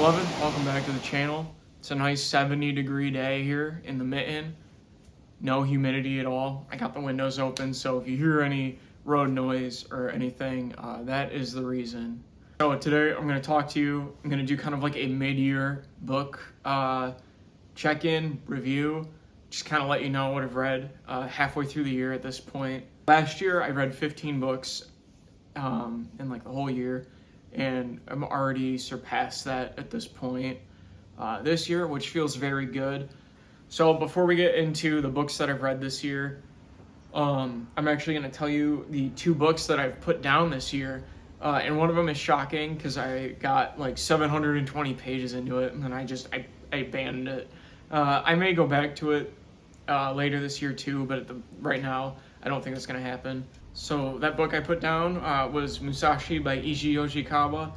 beloved, welcome back to the channel. It's a nice 70-degree day here in the mitten. No humidity at all. I got the windows open, so if you hear any road noise or anything, that is the reason. So today I'm going to talk to you. I'm going to do kind of like a mid-year book check-in, review, just kind of let you know what I've read halfway through the year at this point. Last year I read 15 books in like the whole year, and I'm already surpassed that at this point this year, which feels very good. So before we get into the books that I've read this year, I'm actually going to tell you the 2 books that I've put down this year, and one of them is shocking because I got like 720 pages into it and then I abandoned it. I may go back to it later this year too, but right now I don't think that's going to happen. So that book I put down was Musashi by Eiji Yoshikawa.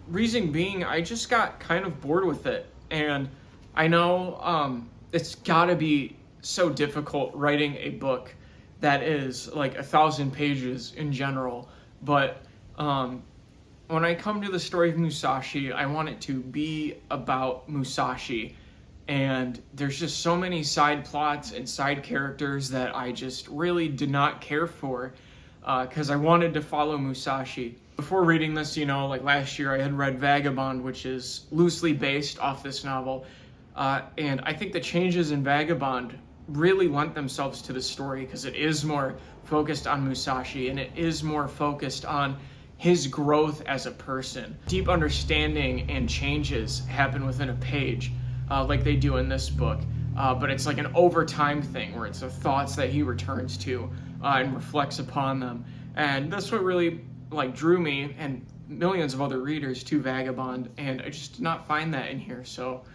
Reason being, I just got kind of bored with it. And I know it's gotta be so difficult writing a book that is like 1,000 pages in general. But when I come to the story of Musashi, I want it to be about Musashi. And there's just so many side plots and side characters that I just really did not care for because I wanted to follow Musashi. Before reading this, you know, like last year I had read Vagabond, which is loosely based off this novel. And I think the changes in Vagabond really lent themselves to the story because it is more focused on Musashi and it is more focused on his growth as a person. Deep understanding and changes happen within a page. Like they do in this book, but it's like an overtime thing where it's the thoughts that he returns to and reflects upon them, and that's what really like drew me and millions of other readers to Vagabond, and I just did not find that in here. So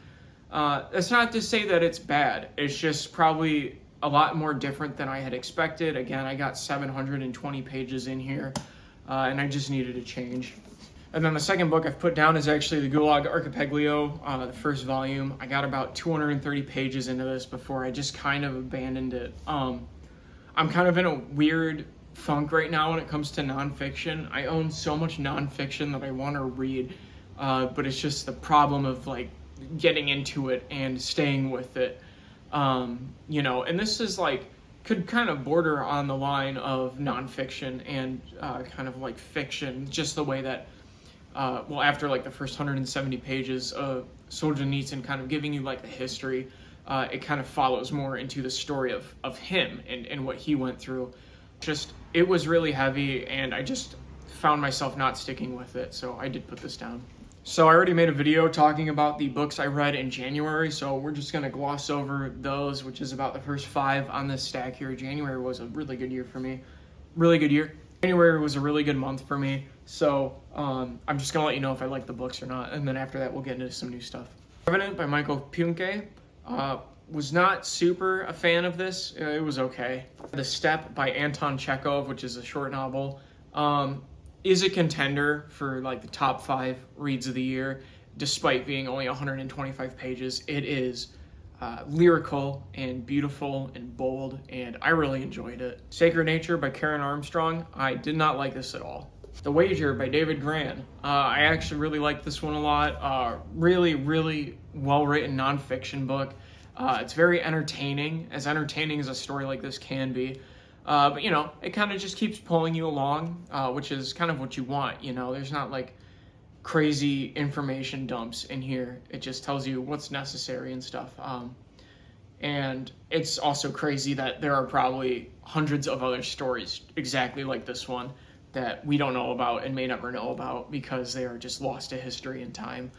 that's not to say that it's bad, it's just probably a lot more different than I had expected. Again, I got 720 pages in here, and I just needed a change. And then the second book I've put down is actually the Gulag Archipelago, the first volume. I got about 230 pages into this before I just kind of abandoned it. I'm kind of in a weird funk right now when it comes to nonfiction. I own so much nonfiction that I want to read, but it's just the problem of like getting into it and staying with it. You know, and this is like, could kind of border on the line of nonfiction and kind of like fiction, just the way that after like the first 170 pages of Solzhenitsyn kind of giving you like the history, it kind of follows more into the story of him and what he went through. Just, it was really heavy and I just found myself not sticking with it, so I did put this down. So I already made a video talking about the books I read in January, so we're just going to gloss over those, which is about the first 5 on this stack here. January was a really good year for me. Really good year. January was a really good month for me, so I'm just going to let you know if I like the books or not, and then after that we'll get into some new stuff. Revenant by Michael Punke. Was not super a fan of this. It was okay. The Step by Anton Chekhov, which is a short novel, is a contender for like the top 5 reads of the year, despite being only 125 pages. It is lyrical and beautiful and bold, and I really enjoyed it. Sacred Nature by Karen Armstrong. I did not like this at all. The Wager by David Grann. I actually really liked this one a lot. Really well-written nonfiction book. It's very entertaining as a story like this can be. But, you know, it kind of just keeps pulling you along, which is kind of what you want, you know. There's not, like, crazy information dumps in here. It just tells you what's necessary and stuff. And it's also crazy that there are probably hundreds of other stories exactly like this one that we don't know about and may never know about because they are just lost to history and time.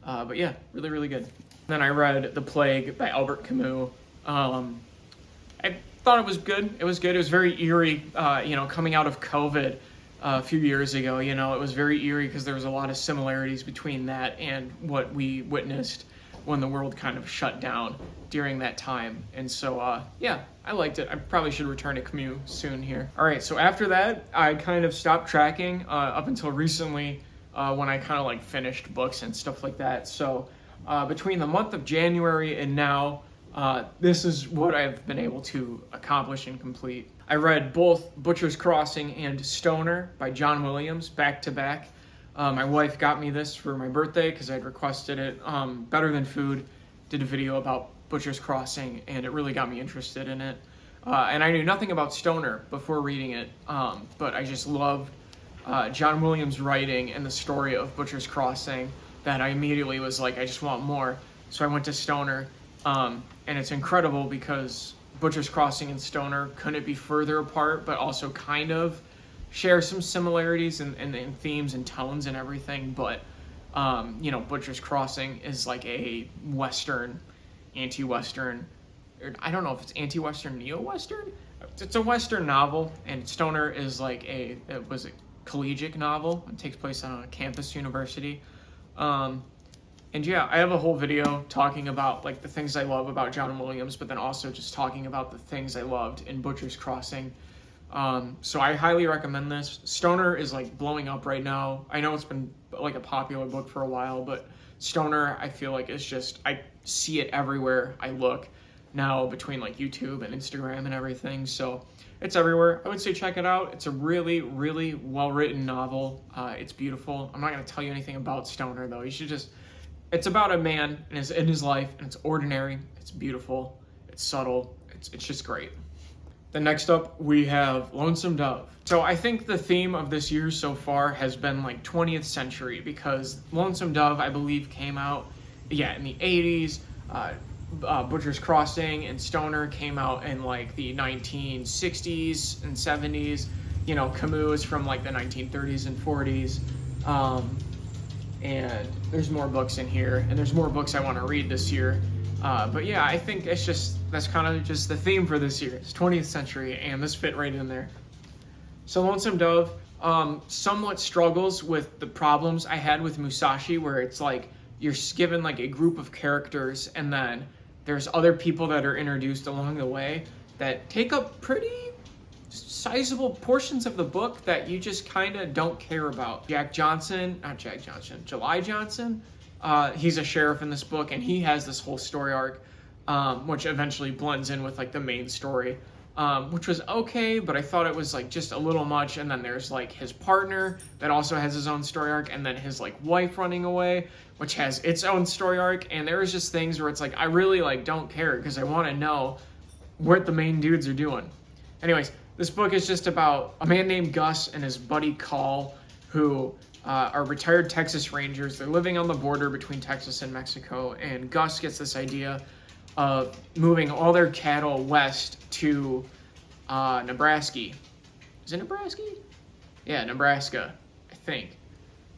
But yeah, really good. Then I read The Plague by Albert Camus. I thought it was good. It was very eerie, you know, coming out of COVID a few years ago. You know, it was very eerie because there was a lot of similarities between that and what we witnessed when the world kind of shut down during that time. And so, yeah, I liked it. I probably should return to Camus soon here. All right, so after that, I kind of stopped tracking up until recently when I kind of like finished books and stuff like that. So between the month of January and now, this is what I've been able to accomplish and complete. I read both Butcher's Crossing and Stoner by John Williams back to back. My wife got me this for my birthday because I'd requested it. Better Than Food did a video about Butcher's Crossing, and it really got me interested in it. And I knew nothing about Stoner before reading it, but I just loved John Williams' writing and the story of Butcher's Crossing that I immediately was like, I just want more. So I went to Stoner, and it's incredible because Butcher's Crossing and Stoner couldn't be further apart, but also kind of share some similarities in themes and tones and everything. But, Butcher's Crossing is like a Western, anti-Western, I don't know if it's anti-Western, neo-Western? It's a Western novel, and Stoner is like it was a collegiate novel. It takes place on a campus university. And yeah, I have a whole video talking about like the things I love about John Williams, but then also just talking about the things I loved in Butcher's Crossing. So I highly recommend this. Stoner is like blowing up right now. I know it's been like a popular book for a while, but Stoner, I feel like it's just, I see it everywhere I look now between like YouTube and Instagram and everything. So it's everywhere. I would say check it out. It's a really, really well-written novel. It's beautiful. I'm not going to tell you anything about Stoner though. You should just, it's about a man in his life, and it's ordinary, it's beautiful, it's subtle, it's just great. Then next up, we have Lonesome Dove. So I think the theme of this year so far has been like 20th century, because Lonesome Dove, I believe, came out, in the 80s. Butcher's Crossing and Stoner came out in like the 1960s and 70s. Camus is from like the 1930s and 40s. And there's more books in here, and there's more books I want to read this year. But yeah, I think that's kind of just the theme for this year. It's 20th century, and this fit right in there. So Lonesome Dove somewhat struggles with the problems I had with Musashi, where it's like you're given like a group of characters, and then there's other people that are introduced along the way that take up pretty sizable portions of the book that you just kind of don't care about. July Johnson, he's a sheriff in this book, and he has this whole story arc, which eventually blends in with like the main story, which was okay, but I thought it was like just a little much. And then there's like his partner that also has his own story arc, and then his like wife running away, which has its own story arc. And there was just things where it's like I really like don't care because I want to know what the main dudes are doing. Anyways, this book is just about a man named Gus and his buddy Call, who are retired Texas Rangers. They're living on the border between Texas and Mexico, and Gus gets this idea of moving all their cattle west to Nebraska. Is it Nebraska? Yeah, Nebraska, I think.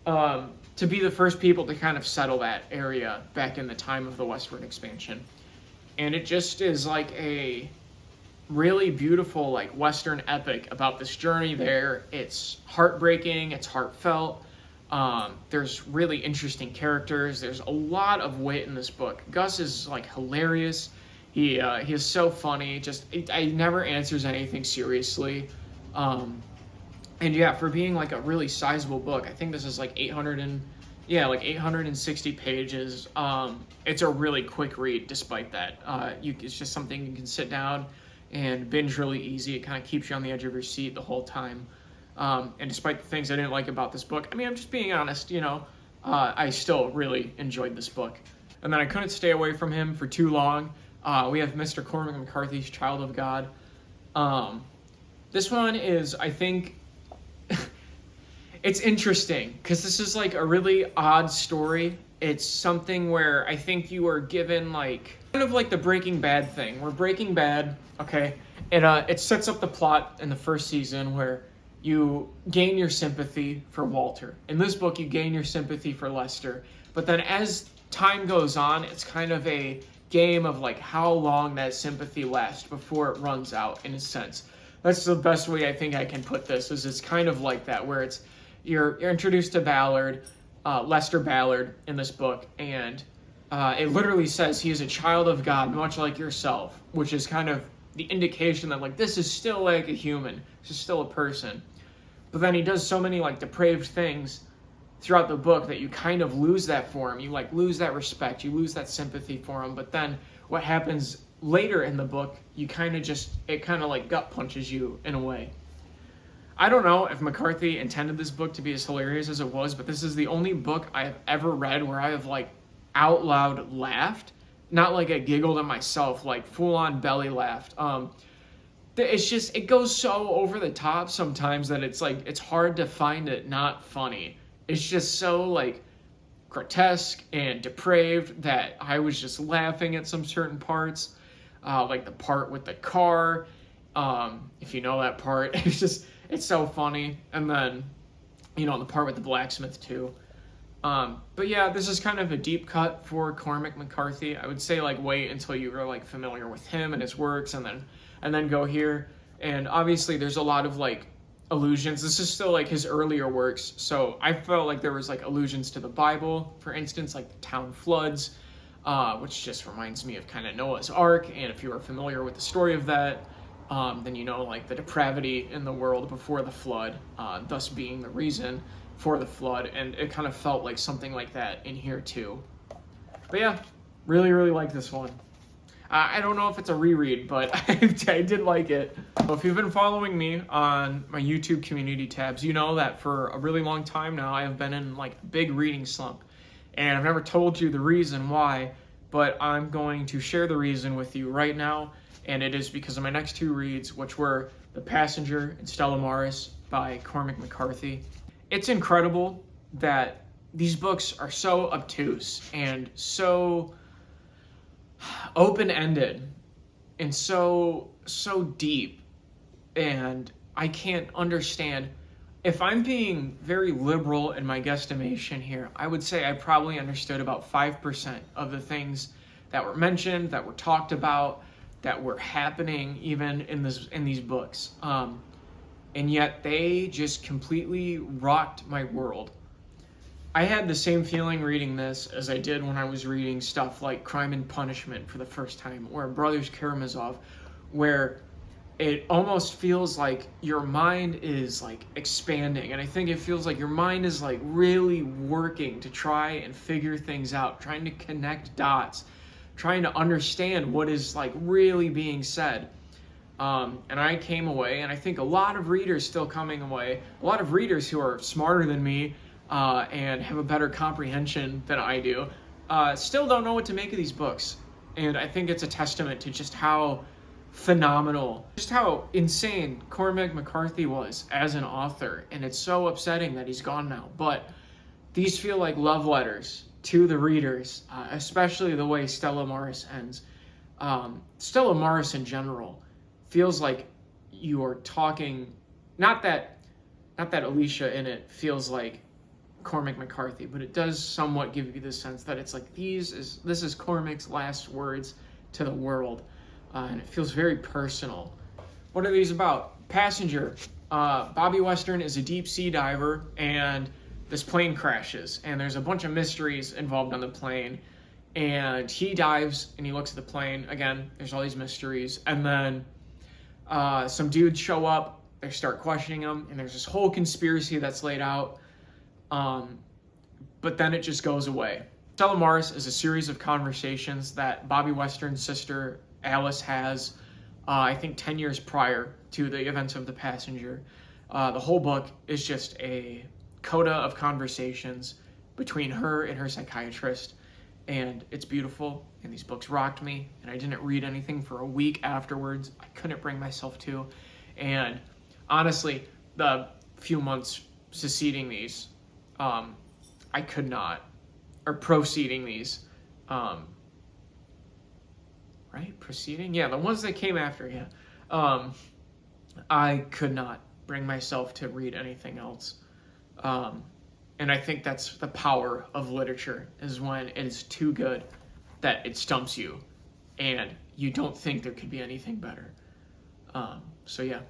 To be the first people to kind of settle that area back in the time of the westward expansion. And it just is like a really beautiful like Western epic about this journey there. It's heartbreaking, it's heartfelt. There's really interesting characters. There's a lot of wit in this book. Gus is like hilarious. He is so funny. He never answers anything seriously. And yeah, for being like a really sizable book, I think this is like 860 pages. It's a really quick read despite that. It's just something you can sit down and binge really easy. It kind of keeps you on the edge of your seat the whole time. And despite the things I didn't like about this book, I mean, I'm just being honest, I still really enjoyed this book. And then I couldn't stay away from him for too long. We have Mr. Cormac McCarthy's Child of God. This one is, I think, it's interesting because this is like a really odd story. It's something where I think you are given like kind of like the Breaking Bad thing, where Breaking Bad, okay, it sets up the plot in the first season where you gain your sympathy for Walter. In this book, you gain your sympathy for Lester. But then as time goes on, it's kind of a game of like how long that sympathy lasts before it runs out, in a sense. That's the best way I think I can put this, is it's kind of like that, where it's you're introduced to Ballard, Lester Ballard in this book, and it literally says he is a child of God, much like yourself, which is kind of the indication that like this is still like a human, this is still a person. But then he does so many like depraved things throughout the book that you kind of lose that for him. You like lose that respect, you lose that sympathy for him. But then what happens later in the book, you kind of it kind of like gut punches you in a way. I don't know if McCarthy intended this book to be as hilarious as it was, but this is the only book I have ever read where I have like out loud laughed. Not like I giggled at myself, like full on belly laughed. It's just, it goes so over the top sometimes that it's like, it's hard to find it not funny. It's just so like grotesque and depraved that I was just laughing at some certain parts, like the part with the car. If you know that part, it's so funny. And then, the part with the blacksmith too. But yeah, this is kind of a deep cut for Cormac McCarthy. I would say like wait until you are like familiar with him and his works, and then go here. And obviously there's a lot of like allusions. This is still like his earlier works, so I felt like there was like allusions to the Bible, for instance, like the town floods, which just reminds me of kind of Noah's Ark. And if you are familiar with the story of that, then like the depravity in the world before the flood, thus being the reason for the flood. And it kind of felt like something like that in here too. But yeah, really, really like this one. I don't know if it's a reread, but I did like it. So if you've been following me on my YouTube community tabs, you know that for a really long time now, I have been in like a big reading slump. And I've never told you the reason why, but I'm going to share the reason with you right now. And it is because of my next two reads, which were The Passenger and Stella Maris by Cormac McCarthy. It's incredible that these books are so obtuse and so open-ended and so deep, and I can't understand. If I'm being very liberal in my guesstimation here, I would say I probably understood about 5% of the things that were mentioned, that were talked about, that were happening even in these books, and yet they just completely rocked my world. I had the same feeling reading this as I did when I was reading stuff like Crime and Punishment for the first time, or Brothers Karamazov, where it almost feels like your mind is like expanding. And I think it feels like your mind is like really working to try and figure things out, trying to connect dots, trying to understand what is like really being said. And I came away, and I think a lot of readers still coming away, a lot of readers who are smarter than me, and have a better comprehension than I do, still don't know what to make of these books. And I think it's a testament to just how phenomenal, just how insane Cormac McCarthy was as an author. And it's so upsetting that he's gone now. But these feel like love letters to the readers, especially the way Stella Maris ends. Stella Maris in general feels like you are talking, not that Alicia in it feels like Cormac McCarthy, but it does somewhat give you the sense that it's like this is Cormac's last words to the world, and it feels very personal. What are these about? Passenger. Bobby Western is a deep sea diver, and this plane crashes, and there's a bunch of mysteries involved on the plane, and he dives and he looks at the plane. Again, there's all these mysteries, and then some dudes show up, they start questioning him, and there's this whole conspiracy that's laid out. But then it just goes away. Stella Maris is a series of conversations that Bobby Western's sister Alice has, I think 10 years prior to the events of The Passenger. The whole book is just a coda of conversations between her and her psychiatrist, and it's beautiful, and these books rocked me, and I didn't read anything for a week afterwards. I couldn't bring myself to, and honestly, the few months succeeding these, I could not, or proceeding these, right? Proceeding? Yeah, the ones that came after, yeah. I could not bring myself to read anything else. And I think that's the power of literature, is when it is too good that it stumps you, and you don't think there could be anything better. So yeah,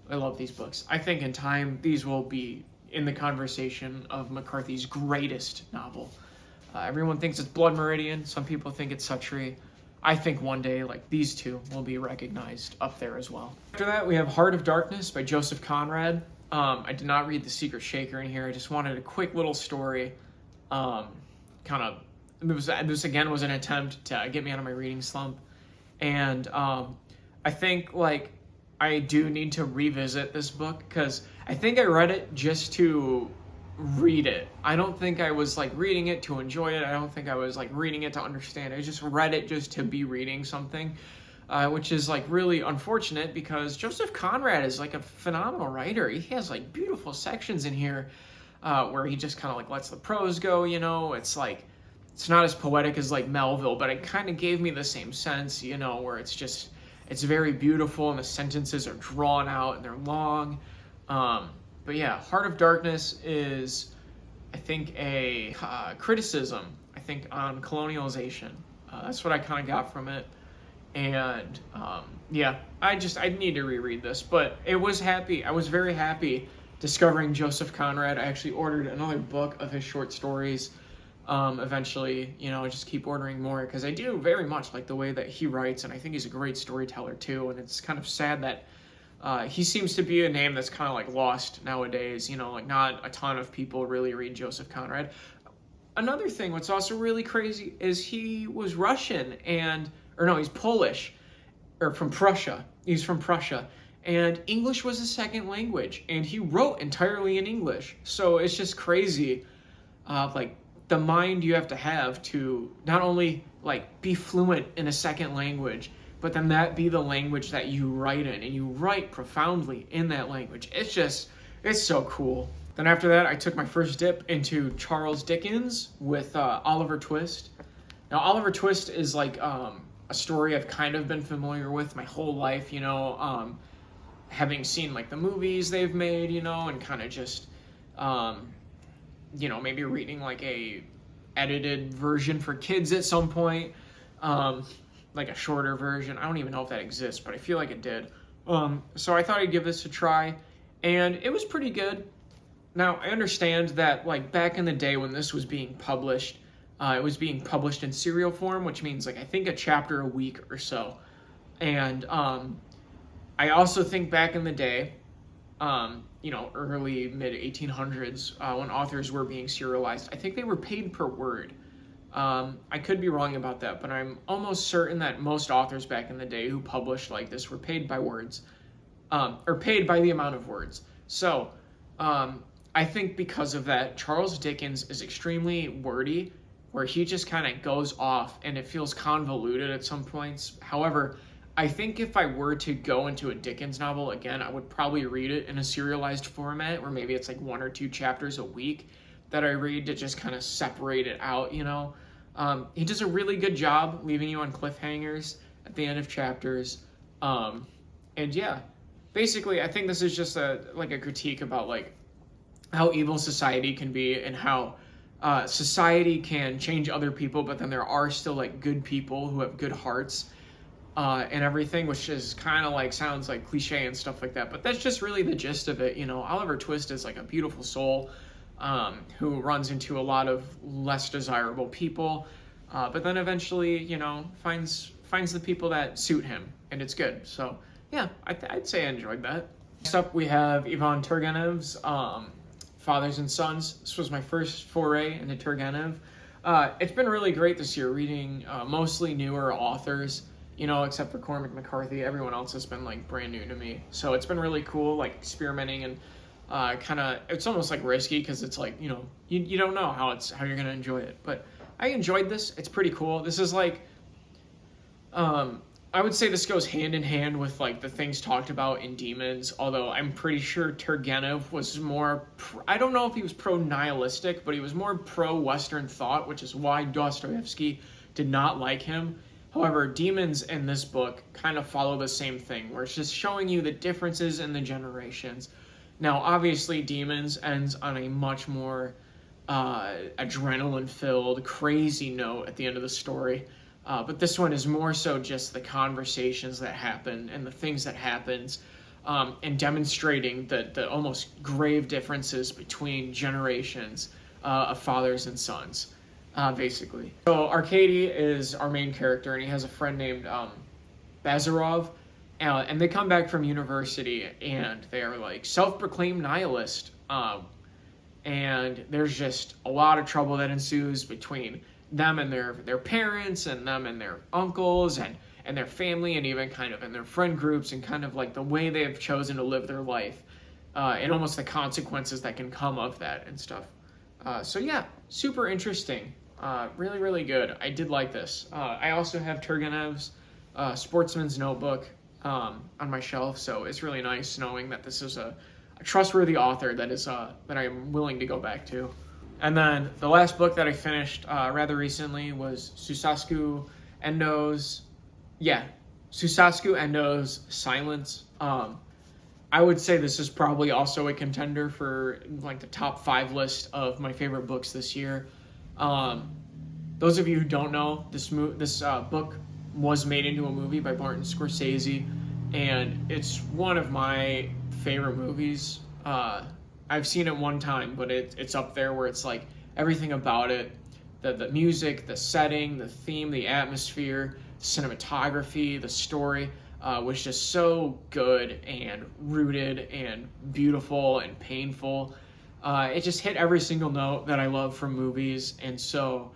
I love these books. I think in time, these will be in the conversation of McCarthy's greatest novel. Everyone thinks it's Blood Meridian. Some people think it's Suttree. I think one day, like, these two will be recognized up there as well. After that, we have Heart of Darkness by Joseph Conrad. I did not read The Secret Shaker in here. I just wanted a quick little story. This again was an attempt to get me out of my reading slump. And I think, like, I do need to revisit this book because I think I read it just to read it. I don't think I was like reading it to enjoy it. I don't think I was like reading it to understand it. I just read it just to be reading something, which is like really unfortunate because Joseph Conrad is like a phenomenal writer. He has like beautiful sections in here where he just kind of like lets the prose go, you know. It's like, it's not as poetic as like Melville, but it kind of gave me the same sense, you know, where it's just, it's very beautiful and the sentences are drawn out and they're long. But yeah, Heart of Darkness is, I think, a criticism, I think, on colonialization. That's what I kind of got from it. And yeah, I need to reread this, but I was very happy discovering Joseph Conrad. I actually ordered another book of his short stories. Eventually, you know, I just keep ordering more because I do very much like the way that he writes, and I think he's a great storyteller too. And it's kind of sad that he seems to be a name that's kind of like lost nowadays. You know, like not a ton of people really read Joseph Conrad. Another thing, what's also really crazy is he was Russian he's Polish, or from Prussia. He's from Prussia, and English was his second language, and he wrote entirely in English. So it's just crazy, like the mind you have to not only like be fluent in a second language, but then that be the language that you write in, and you write profoundly in that language. It's so cool. Then after that, I took my first dip into Charles Dickens with Oliver Twist. Now, Oliver Twist is like a story I've kind of been familiar with my whole life, you know, having seen like the movies they've made, you know, and kind of just, you know, maybe reading like a edited version for kids at some point, like a shorter version. I don't even know if that exists, but I feel like it did. So I thought I'd give this a try, and it was pretty good. Now, I understand that like back in the day when this was being published, it was being published in serial form, which means like I think a chapter a week or so. And I also think back in the day, you know, early mid 1800s, when authors were being serialized, I think they were paid per word. I could be wrong about that, but I'm almost certain that most authors back in the day who published like this were paid by words, or paid by the amount of words. So I think because of that, Charles Dickens is extremely wordy, where he just kind of goes off and it feels convoluted at some points. However, I think if I were to go into a Dickens novel again, I would probably read it in a serialized format, where maybe it's like 1 or 2 chapters a week that I read to just kind of separate it out, you know. He does a really good job leaving you on cliffhangers at the end of chapters. And yeah, basically, I think this is just a critique about like how evil society can be, and how society can change other people, but then there are still like good people who have good hearts, and everything, which is kind of like sounds like cliche and stuff like that, but that's just really the gist of it. You know, Oliver Twist is like a beautiful soul who runs into a lot of less desirable people, but then eventually, you know, finds the people that suit him, and it's good. So yeah, I'd say I enjoyed that. Next up, we have Ivan Turgenev's Fathers and Sons. This was my first foray into Turgenev. It's been really great this year reading mostly newer authors, you know, except for Cormac McCarthy. Everyone else has been like brand new to me. So it's been really cool, like experimenting, and kind of, it's almost like risky because it's like, you know, you don't know how you're going to enjoy it. But I enjoyed this. It's pretty cool. This is like, I would say this goes hand in hand with like the things talked about in Demons, although I'm pretty sure Turgenev was more, I don't know if he was pro-nihilistic, but he was more pro-Western thought, which is why Dostoevsky did not like him. However, Demons in this book kind of follow the same thing, where it's just showing you the differences in the generations. Now, obviously, Demons ends on a much more adrenaline-filled, crazy note at the end of the story. But this one is more so just the conversations that happen and the things that happens, and demonstrating the almost grave differences between generations of fathers and sons, basically. So Arkady is our main character, and he has a friend named Bazarov, and they come back from university, and they are like self-proclaimed nihilist, and there's just a lot of trouble that ensues between them and their parents, and them and their uncles, and and their family, and even kind of in their friend groups, and kind of like the way they have chosen to live their life, and almost the consequences that can come of that and stuff. So yeah, super interesting. Really, really good. I did like this. I also have Turgenev's Sportsman's Notebook on my shelf, so it's really nice knowing that this is a trustworthy author that is that I am willing to go back to. And then the last book that I finished rather recently was Susaku Endo's Silence. I would say this is probably also a contender for like the top 5 list of my favorite books this year. Those of you who don't know, this book was made into a movie by Martin Scorsese, and it's one of my favorite movies. I've seen it one time, but it's up there where it's like everything about it, the music, the setting, the theme, the atmosphere, cinematography, the story, was just so good and rooted and beautiful and painful. It just hit every single note that I love from movies, and so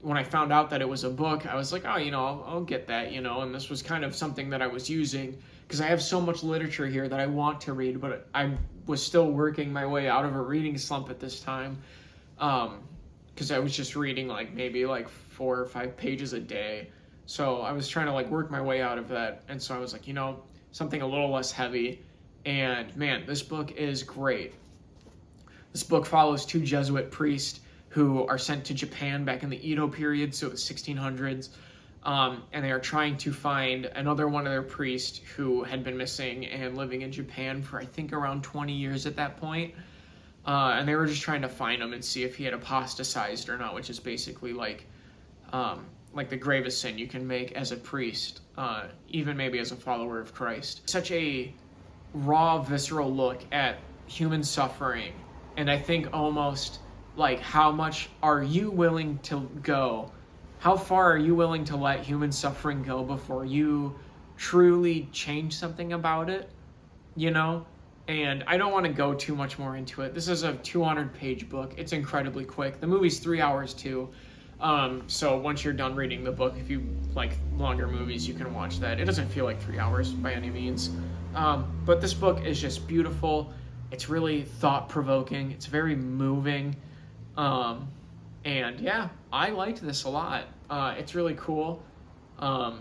when I found out that it was a book, I was like, oh, I'll get that, and this was kind of something that I was using, because I have so much literature here that I want to read, but I was still working my way out of a reading slump at this time, because I was just reading maybe 4 or 5 pages a day. So I was trying to work my way out of that, and so I was like, something a little less heavy. And man, this book is great. This book follows 2 Jesuit priests who are sent to Japan back in the Edo period, so the 1600s, and they are trying to find another one of their priests who had been missing and living in Japan for I think around 20 years at that point. And they were just trying to find him and see if he had apostatized or not, which is basically like the gravest sin you can make as a priest, even maybe as a follower of Christ. Such a raw, visceral look at human suffering, and I think almost how much are you willing to go? How far are you willing to let human suffering go before you truly change something about it? And I don't want to go too much more into it. This is a 200-page book. It's incredibly quick. The movie's 3 hours too. So once you're done reading the book, if you like longer movies, you can watch that. It doesn't feel like 3 hours by any means. But this book is just beautiful. It's really thought-provoking. It's very moving. And yeah, I liked this a lot. It's really cool. So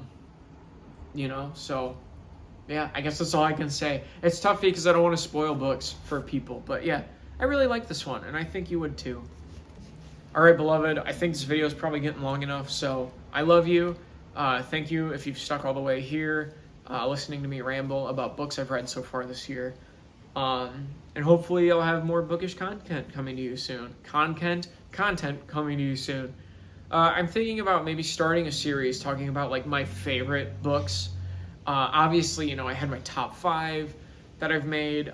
yeah, I guess that's all I can say. It's tough because I don't want to spoil books for people, but yeah, I really like this one, and I think you would too. All right, beloved, I think this video is probably getting long enough, so I love you. Thank you if you've stuck all the way here, listening to me ramble about books I've read so far this year. And hopefully I'll have more bookish content coming to you soon. Content coming to you soon. I'm thinking about maybe starting a series talking about my favorite books. Obviously, I had my top 5 that I've made,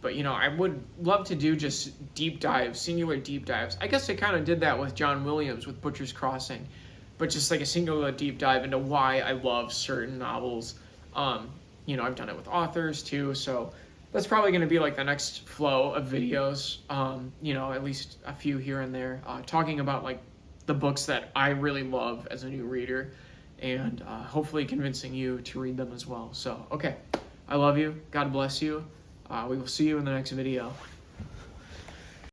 but I would love to do just deep dives, singular deep dives. I guess I kind of did that with John Williams with Butcher's Crossing, but just a singular deep dive into why I love certain novels. I've done it with authors too, so that's probably going to be the next flow of videos, at least a few here and there, talking about the books that I really love as a new reader, and hopefully convincing you to read them as well. So, okay, I love you. God bless you. We will see you in the next video.